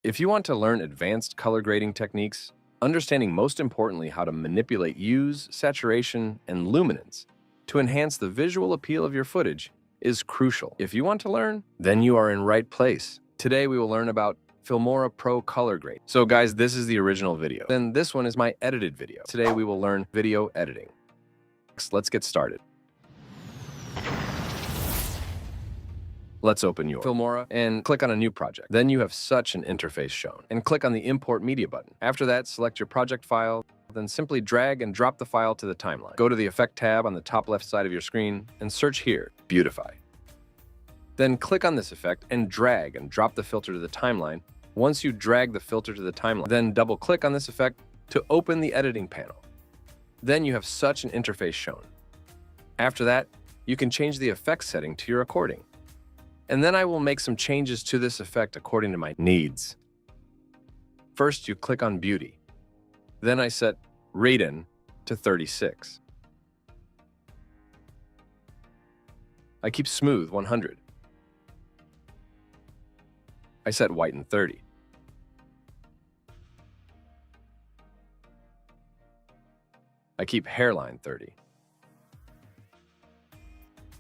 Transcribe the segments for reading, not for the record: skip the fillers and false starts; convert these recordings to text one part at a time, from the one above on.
If you want to learn advanced color grading techniques, understanding most importantly how to manipulate hues, saturation, and luminance to enhance the visual appeal of your footage is crucial. If you want to learn, then you are in right place. Today we will learn about Filmora Color Grading. So guys, this is the original video. Then this one is my edited video. Today we will learn video editing. Let's get started. Let's open your Filmora and click on a new project. Then you have such an interface shown. And click on the Import Media button. After that, select your project file, then simply drag and drop the file to the timeline. Go to the Effect tab on the top left side of your screen and search here, Beautify. Then click on this effect and drag and drop the filter to the timeline. Once you drag the filter to the timeline, then double-click on this effect to open the editing panel. Then you have such an interface shown. After that, you can change the effect setting to your recording. And then I will make some changes to this effect according to my needs. First, you click on Beauty. Then I set Raden to 36. I keep Smooth 100. I set Whiten 30. I keep Hairline 30.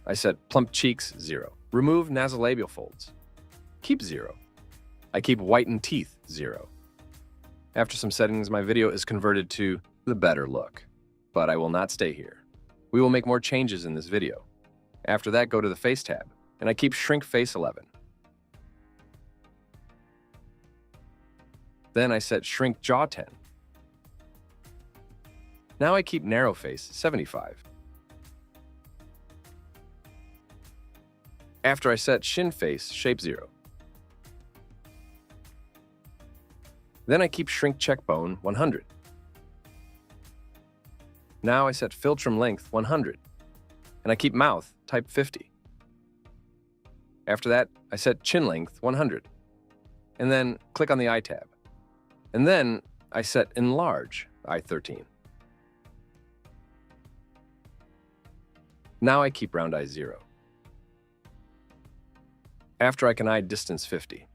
I set Plump Cheeks 0. Remove nasolabial folds. Keep 0. I keep Whiten Teeth 0. After some settings, my video is converted to the better look. But I will not stay here. We will make more changes in this video. After that, go to the Face tab, and I keep Shrink Face 11. Then I set Shrink Jaw 10. Now I keep Narrow Face 75. After I set Shin Face Shape 0. Then I keep Shrink Cheekbone 100. Now I set Philtrum Length 100. And I keep Mouth Type 50. After that, I set Chin Length 100. And then click on the Eye tab. And then I set Enlarge Eye 13. Now I keep Round Eye 0. After I can eye distance 50.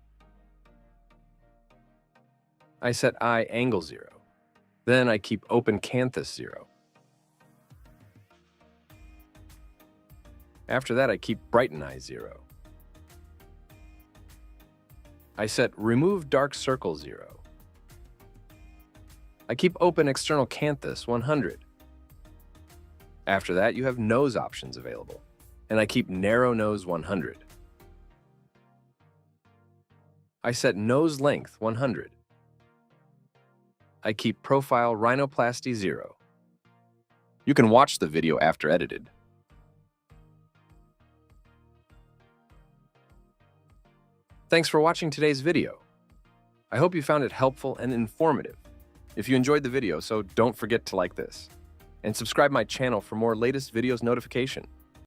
I set eye angle 0. Then I keep open canthus 0. After that, I keep brighten eye 0. I set remove dark circle 0. I keep open external canthus 100. After that, you have nose options available, and I keep narrow nose 100. I set nose length 100. I keep profile rhinoplasty 0. You can watch the video after edited. Thanks for watching today's video. I hope you found it helpful and informative. If you enjoyed the video, so don't forget to like this. And subscribe my channel for more latest videos notification.